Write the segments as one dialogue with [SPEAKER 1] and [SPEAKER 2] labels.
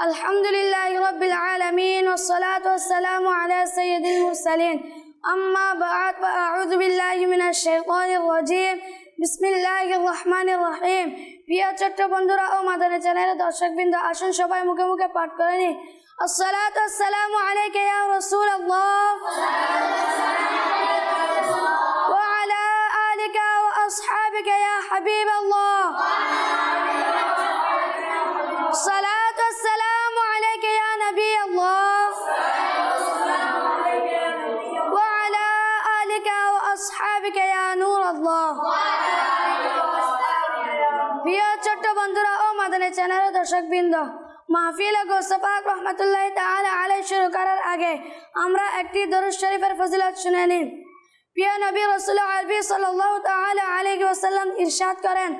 [SPEAKER 1] Alhamdulillahi Rabbil Alameen wassalatu wassalamu ala sayyidil mursalin amma ba'd wa a'udhu billahi minash shaitanir rajim bismillahir rahmanir rahim প্রিয় ছোট্ট বন্ধুরা ও মাদানী চ্যানেলের দর্শকবৃন্দ আসুন সবাই মুখে মুখে পাঠ করে নি আসসালাতু ওয়াসসালামু আলাইকা ইয়া রাসূলুল্লাহ ওয়া আলা আলিকা ওয়া আসহাবিকা ইয়া হাবিবাল্লাহ الصلاة والسلام عليك يا نبي الله وعلى آلك وأصحابك يا نور الله প্রিয় ছোট্ট বন্ধুরা ও মাদানী চ্যানেলের দর্শকবৃন্দ মাহফিল গৌসে পাক রহমাতুল্লাহি তাআলা আলাইহি শুরু করার আগে আমরা একটি দরুদ শরীফের ফজিলত শুনে নিই প্রিয় নবী রাসূল আরবি সাল্লাল্লাহু তাআলা আলাইহি ওয়াসাল্লাম ইরশাদ করেন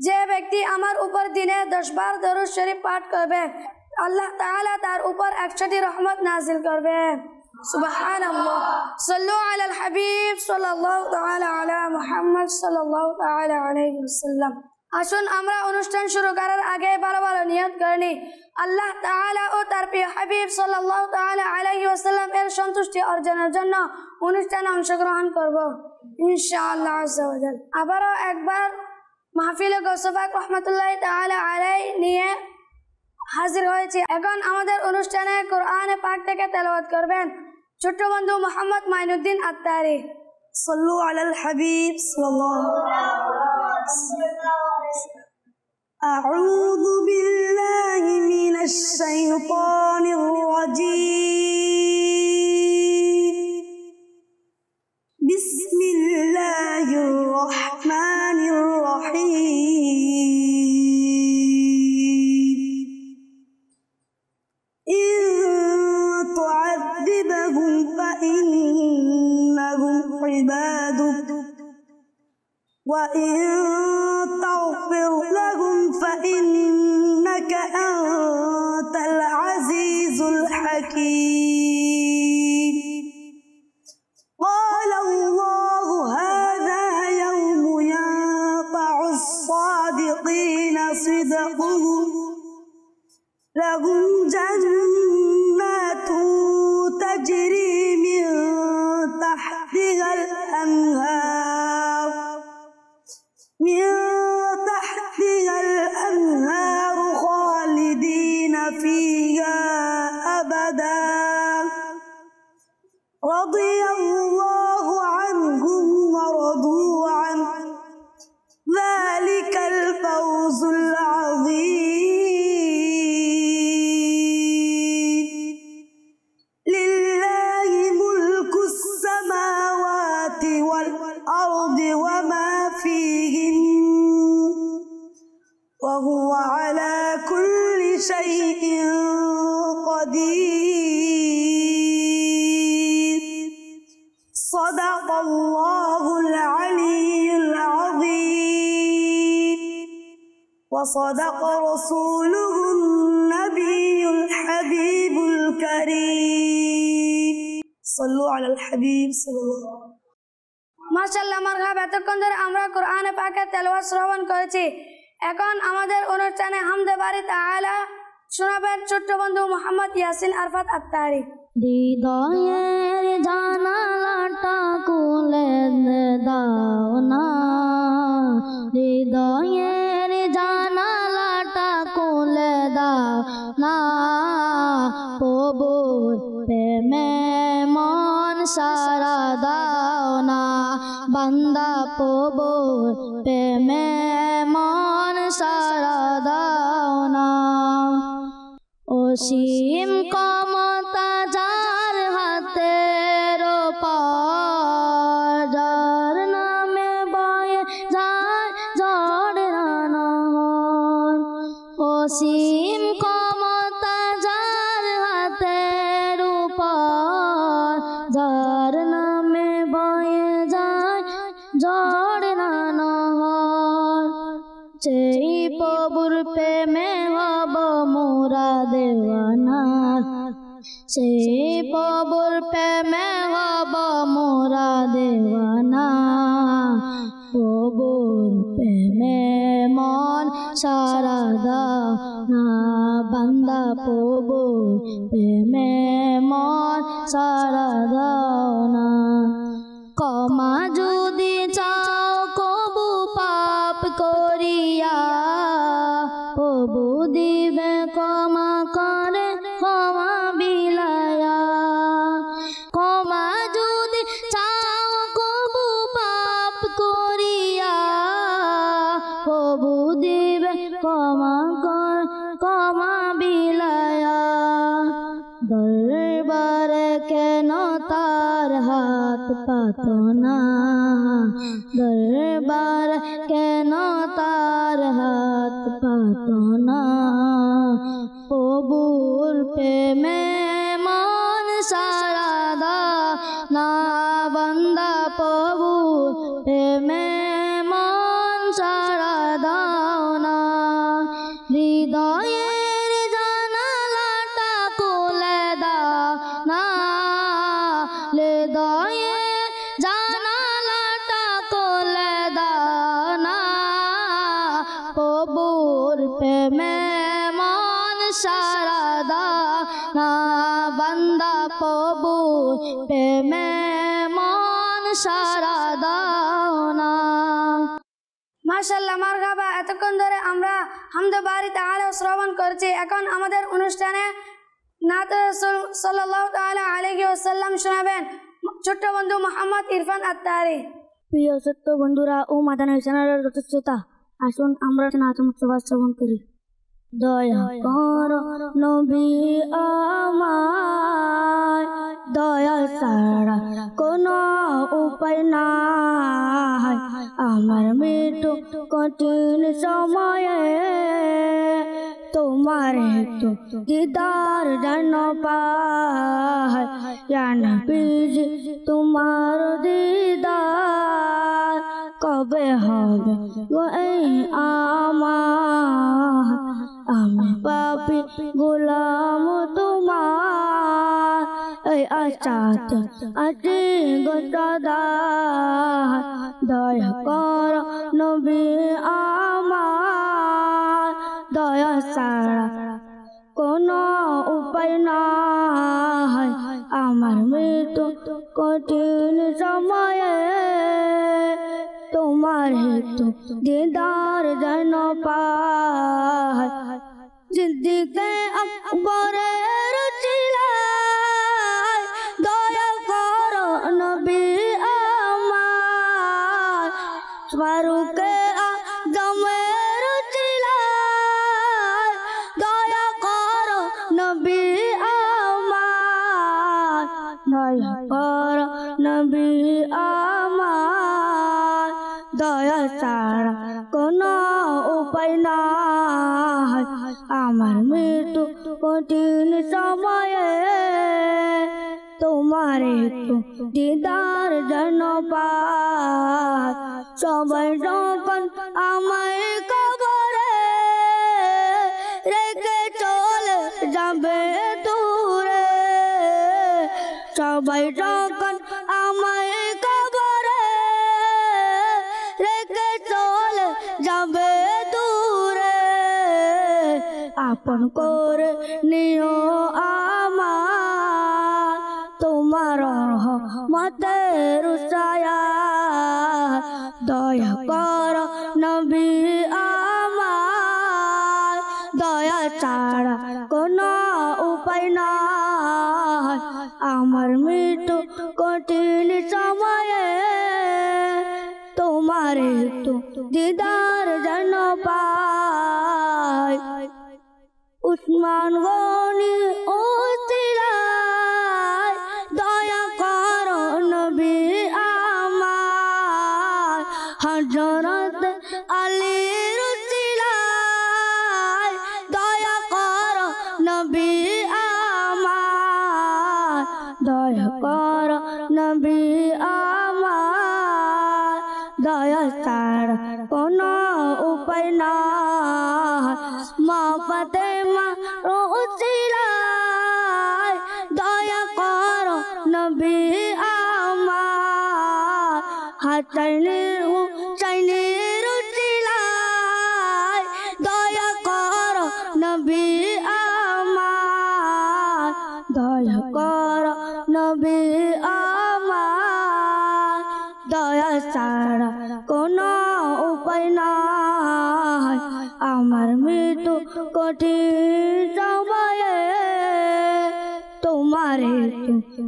[SPEAKER 1] যে ব্যক্তি আমার উপর দিনে 10 বার দরুদ শরীফ পাঠ করবে আল্লাহ তাআলা তার উপর 100টি রহমত নাযিল করবে সুবহানাল্লাহ সাল্লু আলাল হাবিব সাল্লাল্লাহু তাআলা আলা মুহাম্মদ সাল্লাল্লাহু তাআলা আলাইহি ওয়াসাল্লাম আসুন আমরা অনুষ্ঠান শুরু করার আগে ভালো ভালো নিয়ত করে নিই আল্লাহ তাআলা ও তার প্রিয় হাবিব সাল্লাল্লাহু তাআলা আলাইহি ওয়াসাল্লাম এর সন্তুষ্টি অর্জনের জন্য অনুষ্ঠানে অংশগ্রহণ করব ইনশাআল্লাহ আযজা ওয়া জাল আবারো একবার মাহফিলে গৌসে পাক রহমাতুল্লাহি তাআলা আলাইহি নিয়ে হাজির হয়েছি এখন আমাদের অনুষ্ঠানে কোরআনে পাক থেকে তেলাওয়াত করবেন ছোট বন্ধু মোহাম্মদ মাইনুদ্দিন আত্তারি সাল্লু আলাল হাবিব সাল্লাল্লাহু আউযু বিল্লাহি মিনাশ শাইতানির রাজীম বিসমিল্লাহির রহমানির وإن تغفر لهم فإنك أنت العزيز الحكيم قال الله هذا يوم ينفع الصادقين صدقهم لهم جنات تجري من تحتها الأنهار خالدين فيها أبدا رضي الله عنهم ورضوا عنه ذلك الفوز العظيم لله ملك السماوات والأرض وما فيهن وهو على كل شيء قدير صدق الله العلي العظيم وصدق رسوله النبي الحبيب الكريم صلوا على الحبيب صلى الله عليه وسلم মাশাআল্লাহ মারহাবা এতক্ষণ ধরে আমরা কোরআনে পাকের তেলাওয়াত শ্রবণ করেছি এখন আমাদের অনুষ্ঠানে হামদে বারি তাআলা শোনাবেন ছোট্ট বন্ধু মোহাম্মদ ইয়াসিন আরফাত আত্তারি
[SPEAKER 2] হৃদয়ের জানালাটা খুলে দাও না হৃদয়ের জানালাটা খুলে দাও না প্রভুর প্রেমে মন সারা দাও না বান্দা প্রভুর প্রেমে মন সারা দাও না অসীম ক্ষমতা যার হাতে যার নামে বয়ে যায় ঝড় অসীম ক্ষমতা যার হাতে যার নামে বয়ে যায় ঝড় সেই প্রভুর প্রেমে হব মোরা দেওয়ানা সেই প্রভুর প্রেমে হব মোরা দেওয়ানা প্রভুর প্রেমে মন সারা দাও না বান্দা প্রভু প্রেমে মন সারা দাও না ক্ষমা যদি চাও কবু পাপ করিয়া প্রভু দিবে ক্ষমা করে ক্ষমা বিলায়া ক্ষমা যদি চাও কবু পাপ করিয়া প্রভু দিবে ক্ষমা করে ক্ষমা বিলায়া দরবারে কেন তার হাত পাতো না দরবার কেন তার হাত পাতো না প্রভুর প্রেমে মন সারা দাও না বান্দা প্রভুর প্রেমে মন সারা দাও না হৃদয়ের জানালাটা খুলে দাও না হৃদয়ের জানালাটা খুলে দাও না প্রভুর প্রেমে মন সারা দাও না বান্দা প্রভুর প্রেমে মন সারা দাও না
[SPEAKER 1] মাশাআল্লাহ মারহাবা। এতক্ষণ ধরে আমরা হামদে বারি তাআলা শ্রবণ করছি। এখন আমাদের অনুষ্ঠানে নাত রাসূল সাল্লাল্লাহু তাআলা আলাইহি ওয়াসাল্লাম শোনাবেন ছোট্ট বন্ধু মোহাম্মদ ইরফান আত্তারি।
[SPEAKER 2] প্রিয় ছোট্ট বন্ধুরা ও মাদানী চ্যানেলের শ্রোতা, আসুন আমরা নাত মুস্তফা শ্রবণ করি। দয়া করো নবী আমায়, দয়া ছাড়া কোনো উপায় নাই, আমার মৃত্যু কঠিন সময়ে তোমার একটু দিদার যেন পাই, ইয়া নবীজি তোমার দিদার কবে হবে গো এই আমার, আমি পাপী গোলাম তোমার, এই আশাতে আছি গো সদা, দয়া করো নবী আমার, দয়া ছাড়া কোনো উপায় নাই, আমার মৃত্যু কঠিন সময়ে তোমার হেতু দিদার যেন পাই, সিদ্দিকে আকবরের চিলাই, দয়া করো নবী আমার, ফারুকে আজমের চিলাই, দয়া করো নবী আমার, দয়া করো নবী আমার, দয়া ছাড়া কোনো উপায় নাই, আমার মৃত্যু কঠিন সময়ে তোমার একটু দিদার যেন পাই, সবাই যখন আমায় কবরে রেখে চলে যাবে দূরে, সবাই যখন আমায় কবরে রেখে চলে যাবে দূরে, আপন করে নিও আমার, তোমার রহমতের ছায়া, দয়া করো নবী আমার, দয়া ছাড়া কোনো উপায় নাই, আমার মৃত্যু কঠিন সময়ে তোমার একটু দিদার যেন পাই, উসমান গনি উসিলায়, দয়া করো নবী আমার, হযরত আলীর উসিলায়, দয়া করো নবী আমার, দয়া করো নবী আমার, দয়া ছাড়া কোনো উপায় নাই, মা ফাতেমা উসিলায়, দয়া করো নবী আমার, হাসাইনের হুসাইনের উসিলায়, দয়া করো নবী আমার, দয়া কর নবী আমার দয়া ছাড়া কোনো উপায় নাই আমার মৃত্যু কঠিন সময়ে তোমার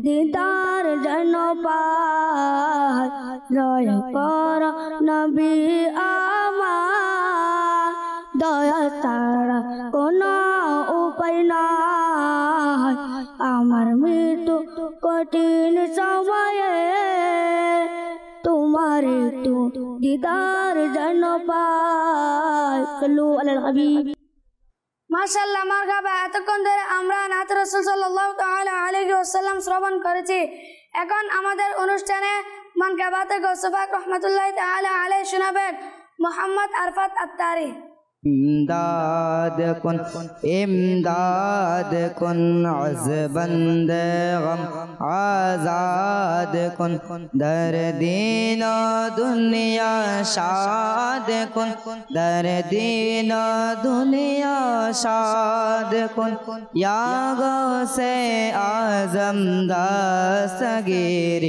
[SPEAKER 2] দিদার যেন পাই দয়া কর নবী আমার দয়া ছাড়া কোনো উপায় নাই আমার মৃত্যু কঠিন সময়ে তোমার দিদার যেন পাই সাল্লু আলাল হাবিব।
[SPEAKER 1] মাশাআল্লাহ, মারহাবা। এতক্ষণ ধরে আমরা নাত রাসূল সাল্লাল্লাহু তাআলা আলাইহি ওয়াসাল্লাম শ্রবণ করেছি। এখন আমাদের অনুষ্ঠানে মানকাবাতে গৌসে পাক রহমাতুল্লাহি তাআলা আলাইহি শোনাবেন মোহাম্মদ আরফাত আত্তারি।
[SPEAKER 3] इमदाद कुन अज़बंद गम आज़ाद कुन दर दीन दुनिया शाद कुन दर दीन दुनिया शाद कुन या गौसे आज़म दस्तगीर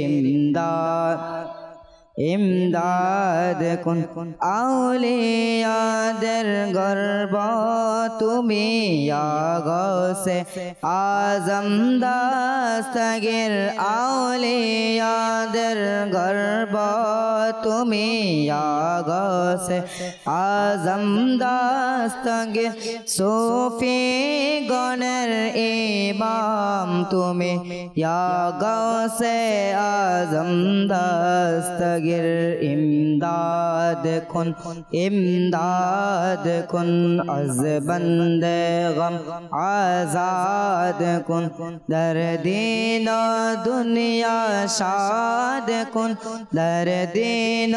[SPEAKER 3] इमदाद कुन औलियाদের গর্ব তুমি ইয়া গৌসে আজম দস্তগীর আউলিয়াদের গর্ব তুমি ইয়া গৌসে আজম দস্তগীর সুফি গণের ইমাম তুমি ইয়া গৌসে আজম দস্তগীর इमदाद कुन अज़बंद गम आज़ाद कुन दर दीन दुनिया शाद कुन दर दीन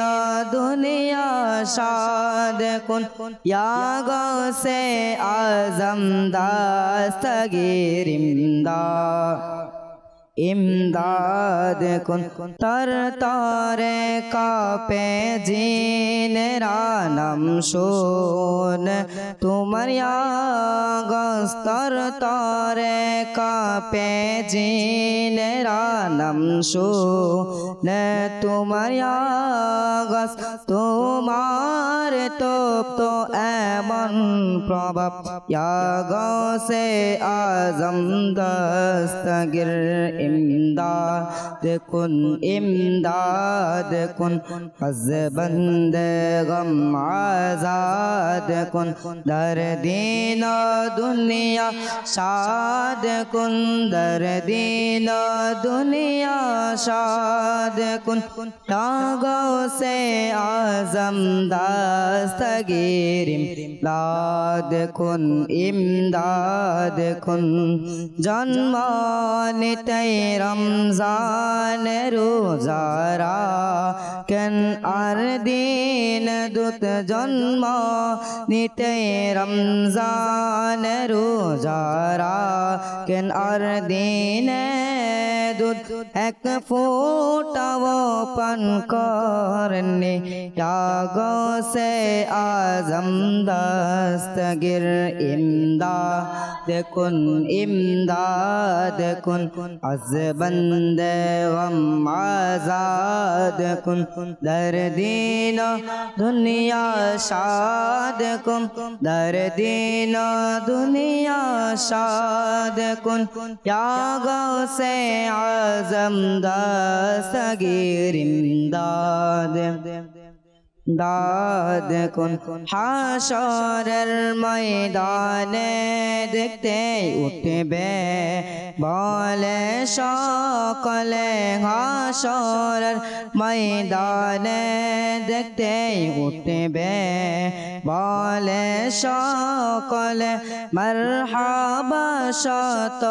[SPEAKER 3] दुनिया शाद कुन या गौसे आज़म दस्तगीर इमदाद कुन तर तारे कापे जीनेरा नाम शोन तुम्हारिया गस्तर तारे कापे जीनेरा नाम शोन तुम्हारिया गस तुम्हार तो एमन प्रभाव या गौसे आज़म दस्तगीर इमदाद कुन अज़बंद गम आज़ाद कुन दर दीन दुनिया शाद कुन दर दीन दुनिया शाद कुन या गौसे आज़म दस्तगीर इमदाद कुन जन्मानिते रमजान रोजारा केन आर दिन दुत जन्म निते रमजान रोजारा केन आर दिन दूध एक फोटाओ पन करने या गौसे आज़म दस्तगीर इमदाद कुन अज़बंद गम आज़ाद कुन दर दीन दुनिया शाद कुन दर दीन दुनिया शाद कुन या गौसे आज़म दस्तगीर इमदाद कुन हाशरेर मैदाने देखते उठबे बोले सकले हाशरेर मैदाने देखते उठबे बोले सकले मरहबा शत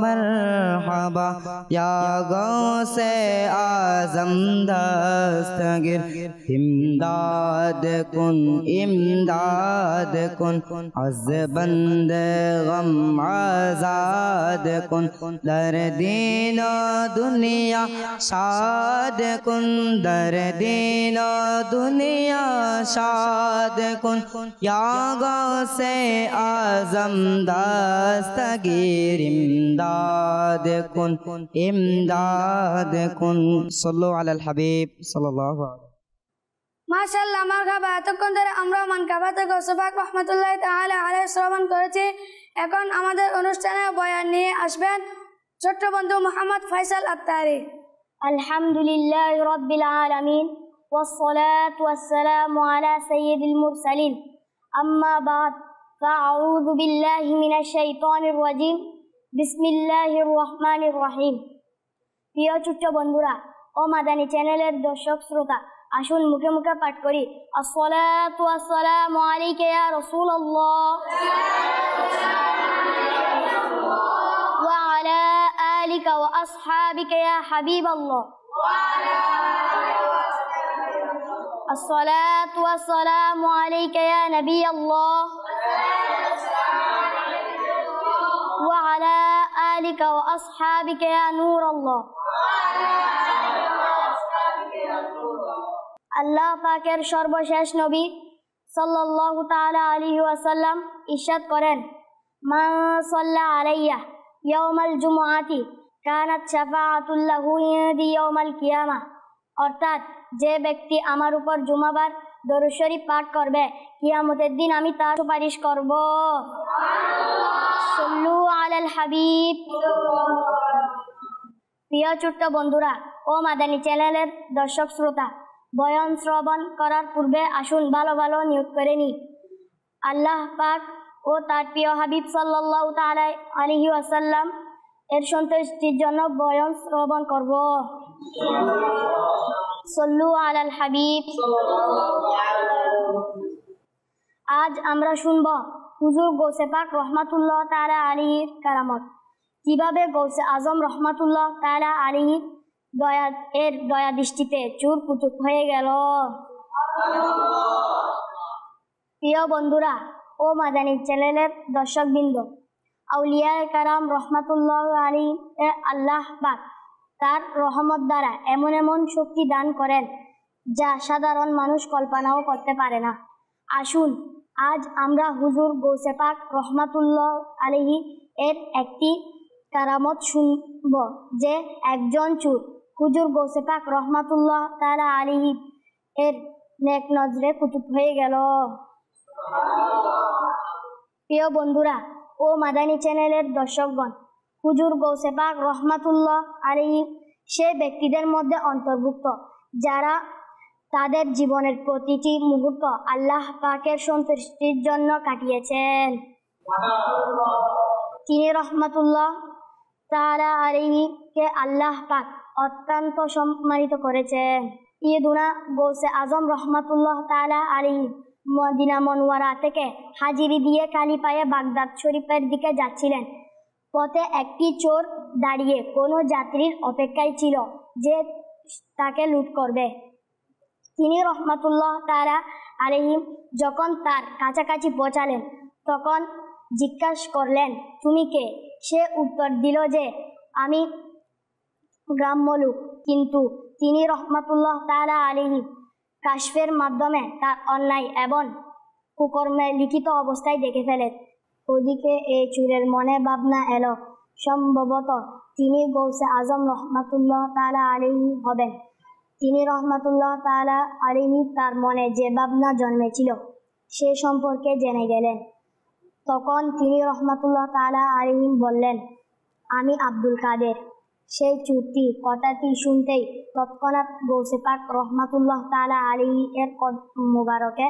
[SPEAKER 3] मरहबा या गौसे आज़म दस्तगीर इमदाद इमदाद कुन अज़ बंदे गम आज़ाद कुन दर दीनो दुनिया शाद कुन दर दीनो दुनिया शाद कुन या गौसे आज़म दस्तगीर इमदाद कुन सल्लु अलल हबीब सल्लल्लाहु अलैहि।
[SPEAKER 1] মাশাআল্লাহ, মারহাবা। এতক্ষণ ধরে আমরা মানকাবাতে গৌসে পাক রহমাতুল্লাহি তাআলা আলাইহি শ্রবণ করেছি। এখন আমাদের অনুষ্ঠানে বয়ান নিয়ে আসবেন ছোট্ট বন্ধু মোহাম্মদ ফয়সাল আত্তারি।
[SPEAKER 2] আলহামদুলিল্লাহি রাব্বিল আলামিন والصلاة والسلام على سيد المرسلين أما بعد فأعوذ بالله من الشيطان الرجيم بسم الله الرحمن الرحيم। প্রিয় ছোট্ট বন্ধুরা ও মাদানী চ্যানেলের দর্শক শ্রোতা, আসুন মুখে মুখে পাঠ করি আসসালাতু ওয়াসসালামু আলাইকা ইয়া রাসূলুল্লাহ ওয়া আলা আলিকা ওয়া আসহাবিকা ইয়া হাবিবাল্লাহ। আসসালাতু ওয়াসসালামু আলাইকা ইয়া নবিয়াল্লাহ ওয়া আলা আলিকা ওয়া আসহাবিকা ইয়া নূরাল্লাহ। আল্লাহ পাকের সর্বশেষ নবী সাল্লাল্লাহু তাআলা আলাইহি ওয়াসাল্লাম ইরশাদ করেন, মান সাল্লা আলাইয়া ইয়াউমাল জুমআতি কানাত শাফাআতুল লাহু ইনদি ইয়াউমাল কিয়ামা। অর্থাৎ যে ব্যক্তি আমার উপর জুমাবার দরুদ শরীফ পাঠ করবে, কিয়ামতের দিন আমি তার সুপারিশ করব। সাল্লু আলাল হাবিব। প্রিয় ছোট্ট বন্ধুরা ও মাদানী চ্যানেলের দর্শক শ্রোতা, বয়ান শ্রবণ করার পূর্বে আসুন ভালো ভালো নিয়ত করে নিই। আল্লাহ পাক ও তার প্রিয় হাবিব সাল্লাল্লাহু তাআলা আলাইহি ওয়াসাল্লাম এর সন্তুষ্টির জন্য বয়ান শ্রবণ করব। সাল্লু আলাল হাবিব। আজ আমরা শুনব হুজুর গৌসে পাক রহমাতুল্লাহ তাআলা আলাইহির কারামত। কিভাবে গৌসে আজম রহমাতুল্লাহ তাআলা আলাইহির দয়া দৃষ্টিতে চুর কুতুব হয়ে গেল। প্রিয় বন্ধুরা ও মাদানী চ্যানেলের দর্শকবৃন্দ, আউলিয়া কারাম রহমাতুল্লাহ আলাইহি আল্লাহ পাক তার রহমত দ্বারা এমন এমন শক্তি দান করেন যা সাধারণ মানুষ কল্পনাও করতে পারে না। আসুন আজ আমরা হুজুর গৌসে পাক রহমাতুল্লাহ আলাইহি এর একটি কারামত শুনব যে একজন চোর হুজুর গৌসে পাক রহমাতুল্লাহ তাআলা আলাইহি এর নেক নজরে কুতুব হয়ে গেল। প্রিয় বন্ধুরা ও মাদানী চ্যানেলের দর্শকগণ, হুজুর গৌসে পাক রহমাতুল্লাহ আলাইহি সে ব্যক্তিদের মধ্যে অন্তর্ভুক্ত যারা তাদের জীবনের প্রতিটি মুহূর্ত আল্লাহ পাকের সন্তুষ্টির জন্য কাটিয়েছেন। তিনি রহমাতুল্লাহ তাআলা আলাইহি কে আল্লাহ পাক অত্যন্ত সম্মানিত করেছেন। ইয়েদুনা গৌসে আজম রহমাতুল্লাহ তাআলা আলাইহি মদিনা মনোয়ারা থেকে হাজিরি দিয়ে খালি পায়ে বাগদাদ শরীফের দিকে যাচ্ছিলেন। পথে একটি চোর দাঁড়িয়ে কোনো যাত্রীর অপেক্ষায় ছিল যে তাকে লুট করবে। তিনি রহমাতুল্লাহ তাআলা আলাইহি যখন তার কাছাকাছি পৌঁছালেন তখন জিজ্ঞাসা করলেন, তুমি কে? সে উত্তর দিল যে আমি গ্রাম্য লোক। কিন্তু তিনি রহমাতুল্লাহ তাআলা আলাইহি কাশফের মাধ্যমে তার অন্যায় এবং কুকর্মে লিখিত অবস্থায় দেখে ফেলেন। ওদিকে এই চোরের মনে ভাবনা এলো, সম্ভবত তিনি গৌসে আজম রহমাতুল্লাহ তাআলা আলাইহি হবেন। তিনি রহমাতুল্লাহ তাআলা আলাইহি তার মনে যে ভাবনা জন্মেছিল সে সম্পর্কে জেনে গেলেন। তখন তিনি রহমাতুল্লাহ তাআলা আলাইহি বললেন, আমি আব্দুল কাদের। সেই চুরটি কথাটি শুনতেই তৎক্ষণাৎ গৌসে পাক রহমাতুল্লাহ তাআলা আলাইহি এর মুবারকে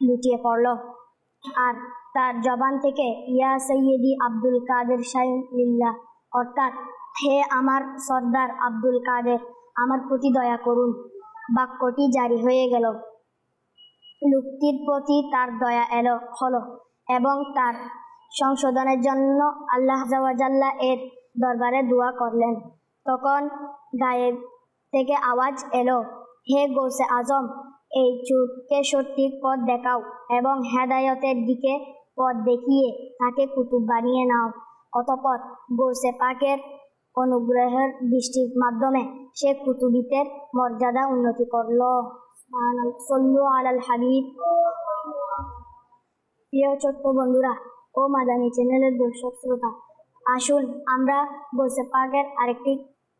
[SPEAKER 2] লুটিয়ে পড়ল আর তার জবান থেকে ইয়া সৈয়দি আব্দুল কাদের শাইলিল্লাহ অর্থাৎ হে আমার সর্দার আব্দুল কাদের, আমার প্রতি দয়া করুন বাক্যটি জারি হয়ে গেল। লোকটির প্রতি তার দয়া হলো এবং তার সংশোধনের জন্য আল্লাহ আযজা ওয়া জাল্লা এর দরবারে দোয়া করলেন। তখন গায়েব থেকে আওয়াজ এলো, হে গৌসে আজম, এই চোরকে সঠিক পথ দেখাও এবং হেদায়তের দিকে পথ দেখিয়ে তাকে কুতুব বানিয়ে নাও। অতঃপর গৌসে পাকের অনুগ্রহের দৃষ্টির মাধ্যমে সে কুতুবিতের মর্যাদা উন্নতি করল। সাল্লু আলাল হাবিব। প্রিয় ছোট্ট বন্ধুরা ও মাদানী চ্যানেলের দর্শক শ্রোতা, আসুন আমরা গৌসে পাকের আরেকটি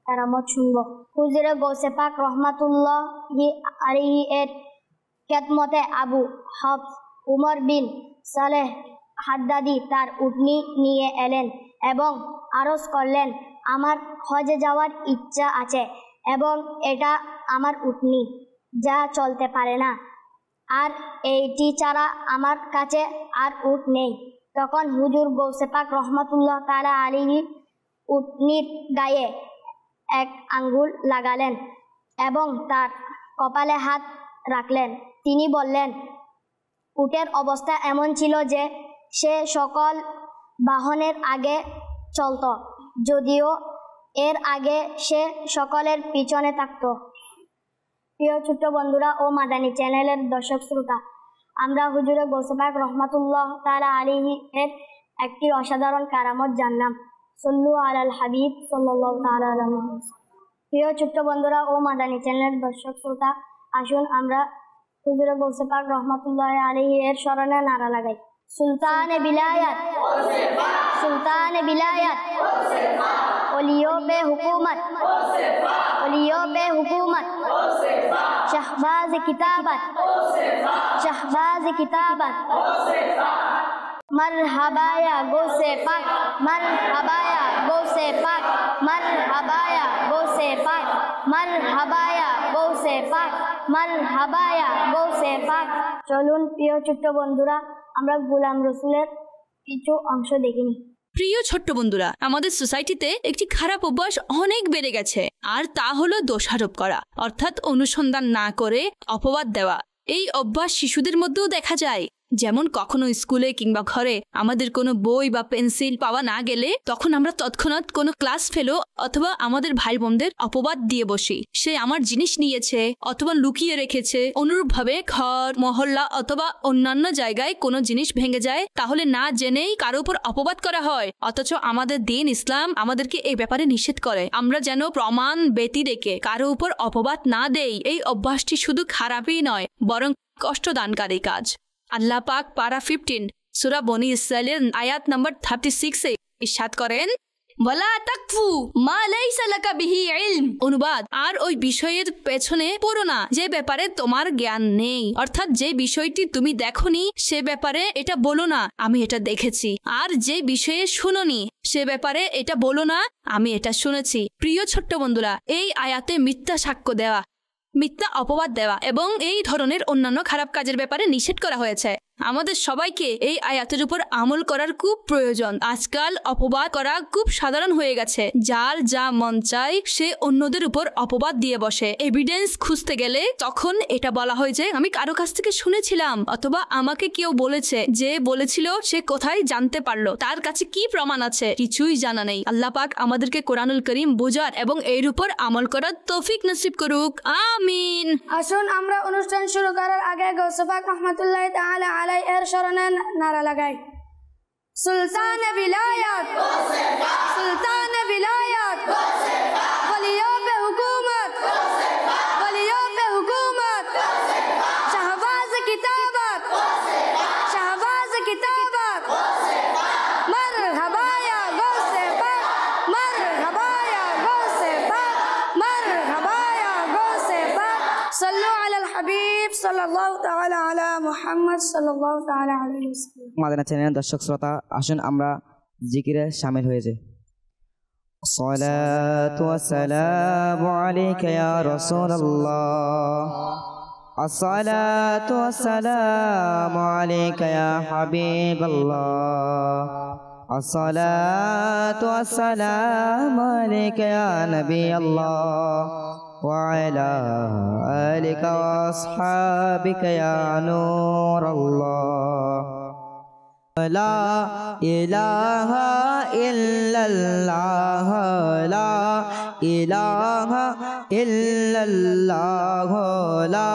[SPEAKER 2] কারামত শুনব। হুজুরে গৌসে পাক রহমাতুল্লাহি আলাইহি এর খেদমতে আবু হাফস উমর বিন সালেহ হাদ্দাদি তার উটনি নিয়ে এলেন এবং আরজ করলেন, আমার হজে যাওয়ার ইচ্ছা আছে এবং এটা আমার উটনি যা চলতে পারে না, আর এইটি ছাড়া আমার কাছে আর উট নেই। তখন হুজুর গৌসে পাক রহমাতুল্লাহ তাআলা আলাইহি উটনির গায়ে এক আঙ্গুল লাগালেন এবং তার কপালে হাত রাখলেন। তিনি বললেন, উটের অবস্থা এমন ছিল যে সে সকল বাহনের আগে চলত, যদিও এর আগে সে সকলের পিছনে থাকত। প্রিয় ছোট্ট বন্ধুরা ও মাদানী চ্যানেলের দর্শক শ্রোতা, আমরা হুজুরে গৌসে পাক রহমাতুল্লাহ তাআলা আলাইহি এর একটি অসাধারণ কারামত জানলাম। সাল্লু আলাল হাবিব সাল্লাল্লাহু তাআলা আলাইহি ওয়াসাল্লাম। প্রিয় ছোট্ট বন্ধুরা ও মাদানী চ্যানেলের দর্শক শ্রোতা, আসুন আমরা হুজুরে গৌসে পাক রহমাতুল্লাহ আলাইহি এর স্মরণে নারা লাগাই। সুলতান বিলায়াত, সুলতান বিলায়াত, ওলিও বে হুকুমত, ওলিও বে হুকুমত, শাহবাজ কিতাবত, শাহবাজ কিতাবত। मरहबाया गौसे पाक, मरहबाया गौसे पाक, मरहबाया गौसे पाक, मरहबाया गौसे पाक, मरहबाया गौसे पाक। চলুন প্রিয় ছোট্ট বন্ধুরা আমরা গোলাম রসুলের কিছু অংশ দেখিনি।
[SPEAKER 4] প্রিয় ছোট্ট বন্ধুরা, আমাদের সোসাইটিতে একটি খারাপ অভ্যাস অনেক বেড়ে গেছে, আর তা হলো দোষারোপ করা, অর্থাৎ অনুসন্ধান না করে অপবাদ দেওয়া। এই অভ্যাস শিশুদের মধ্যেও দেখা যায়। যেমন কখনো স্কুলে কিংবা ঘরে আমাদের কোনো বই বা পেন্সিল পাওয়া না গেলে তখন আমরা তৎক্ষণাৎ কোনো ক্লাস ফেলো অথবা আমাদের ভাই বোনদের অপবাদ দিয়ে বসি, সে আমার জিনিস নিয়েছে অথবা লুকিয়ে রেখেছে। অনুরূপভাবে ঘর, মহল্লা অথবা অন্যান্য জায়গায় কোনো জিনিস ভেঙে যায়, তাহলে না জেনেই কারো উপর অপবাদ করা হয়, অথচ আমাদের দিন ইসলাম আমাদেরকে এই ব্যাপারে নিষেধ করে। আমরা যেন প্রমাণ ব্যতি রেখে কারো উপর অপবাদ না দেই। এই অভ্যাসটি শুধু খারাপই নয়, বরং কষ্টদানকারী কাজ। আল্লাহ পাক পারা 15 সূরা বনি ইসরাইলের আয়াত নম্বর 36 ইরশাদ করেন, ওয়ালা তাকফু মা লাইসা লাকা বিহি ইলম। অনুবাদ, আর ওই বিষয়ের পেছনে পড়ো না যে ব্যাপারে তোমার জ্ঞান নেই, অর্থাৎ যে বিষয়টি তুমি দেখোনি সে ব্যাপারে এটা বলো না আমি এটা দেখেছি, আর যে বিষয়ে শুনোনি সে ব্যাপারে এটা বলো না আমি এটা শুনেছি। প্রিয় ছোট্ট বন্ধুরা, এই আয়াতে মিথ্যা সাক্ষ্য দেওয়া, মিথ্যা অপবাদ দেওয়া এবং এই ধরনের অন্যান্য খারাপ কাজের ব্যাপারে নিষেধ করা হয়েছে। আমাদের সবাইকে এই আয়াতের উপর আমল করার খুব প্রয়োজন। আজকাল অপবাদ করা খুব সাধারণ হয়ে গেছে। যার যা মন চায় সে অন্যদের উপর অপবাদ দিয়ে বসে। এভিডেন্স খুঁজতে গেলে তখন এটা বলা হয় যে আমি কারো কাছ থেকে শুনেছিলাম, অথবা আমাকে কেউ বলেছে, যে বলেছিল সে কোথায় জানতে পারলো, তার কাছে কি প্রমাণ আছে, কিছুই জানা নেই। আল্লাহ পাক আমাদেরকে কোরআনুল করিম বোঝার এবং এর উপর আমল করার তৌফিক নসিব করুক, আমিন।
[SPEAKER 1] আসুন আমরা অনুষ্ঠান শুরু করার আগে গৌসে পাক রহমাতুল্লাহ তাআলা আলাইহি এর স্মরণে নারা লাগাই। সুলতান বিলায়াত, সুলতান বিলায়াত, ওলিও বে হুকুমত, ওলিও বে হুকুমত, শাহবাজ কিতাবত, শাহবাজ কিতাবত। মারহাবায়া গৌসে পাক, মারহাবায়া গৌসে পাক, মারহাবায়া গৌসে পাক। সাল্লু আলাল হাবিব সাল্লাল্লাহু তাআলা আলা মুহাম্মদ সাল্লাল্লাহু তাআলা আলাইহি ওয়াসাল্লাম।
[SPEAKER 3] মাদানী চ্যানেলের দর্শক শ্রোতা, আসুন আমরা জিকিরে শামিল হয়ে যাই। সালাতু ওয়াসসালামু আলাইকা ইয়া রাসূলুল্লাহ, আসসালাতু ওয়াসসালামু আলাইকা ইয়া হাবিবাল্লাহ, আসসালাতু ওয়াসসালামু আলাইকা ইয়া নাবিয়াল্লাহ وعلى آلك وأصحابك يا نور الله. لا إله إلا الله، لا إله إلا الله، لا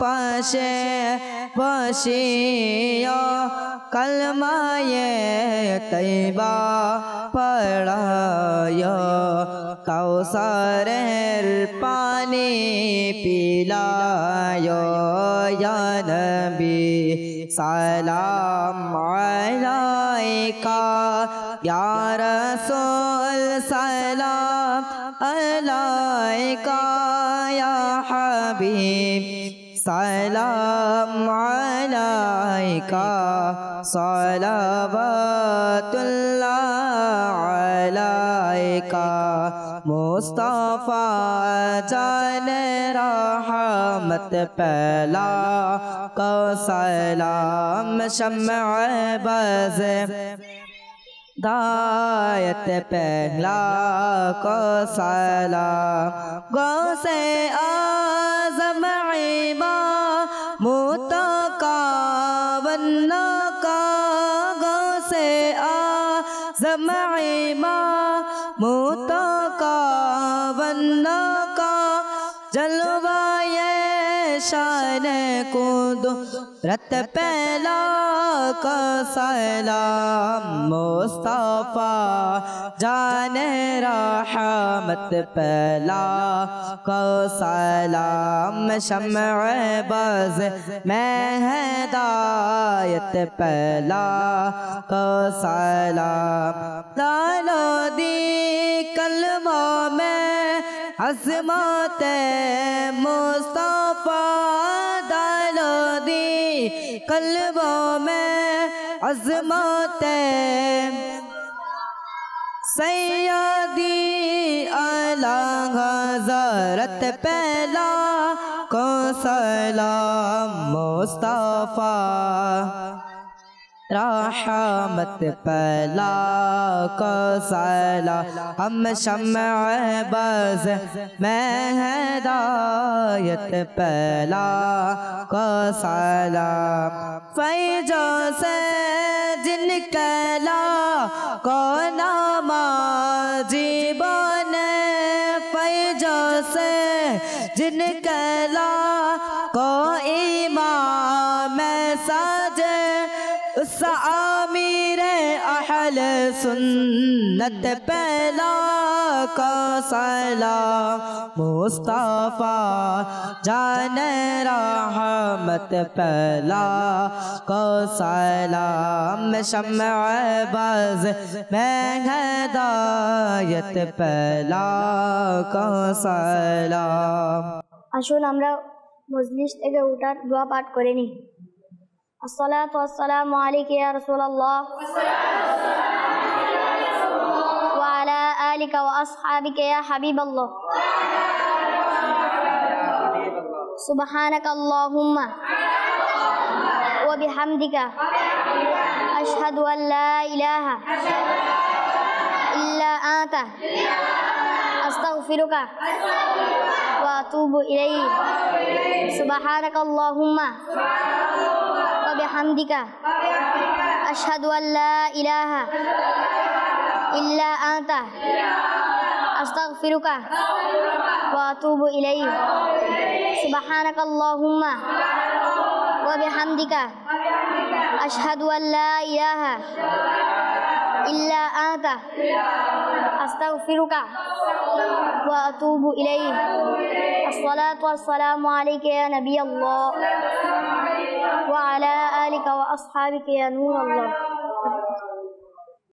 [SPEAKER 3] পাশে বসিয়া কলমায়ে তৈবা পড়ায় কাউসারের পানি পিলায় ইয়া নবী সালাম আলাইকা ইয়া রাসূল সালাম আলাইকা ইয়া হাবিব সালাম আলাইকা সালাওয়াতুল্লাহ আলাইকা মুস্তাফা জানে रहमत पहला को सलाम शम्अ बज़ दायत पहला को सलाम गौसे आज़म इमाम मुतकाबन्ना का गौसे आज़म इमाम मुतकाबन्ना का जलवाए शान कुदरत पहला का सलाम मुस्तफा जाने रहमत पहला का सलाम शम्अ बज़ में हिदायत पहला का सलाम लालो दी कलमा में अज़मत मुस्तफा डालो दी कल्बों में अज़मत सैयदी आला हज़रत पहला को सलाम मुस्तफा रहमत पहला को सलाम हम शम्अ बज़ में हिदायत पहला को सलाम फैज़ों से जिन कहला को नमाज़ी बने फैज़ों से जिन कहला को इमाम साजे उस आमीर अहल सुन्नत पहला का सलाम मुस्तफा जाने रहमत पहला का सलाम शम्अ बज़ में हिदायत पहला का सलाम
[SPEAKER 2] আসুন আমরা মজলিস থেকে উঠার দোয়া পাঠ করে নিই। আসসালাতু ওয়াসসালামু আলাইকা ইয়া রাসূলুল্লাহ ওয়া আলা আলিকা ওয়া আসহাবিকা ইয়া হাবিবাল্লাহ সুবহানাকা আল্লাহুম্মা ওয়া বিহামদিকা আশহাদু আল লা ইলাহা ইল্লা আনতা আস্তাগফিরুকা ওয়া আতুবু ইলাইক সুবহানাকা আল্লাহুম্মা وبحمدك أشهد أن لا إله إلا أنت أستغفرك وأتوب إليك سبحانك اللهم وبحمدك أشهد أن لا إله إلا أنت أستغفرك وأتوب إليك الصلاة والسلام عليك يا نبي الله وعلى آلك وأصحابك يا نور الله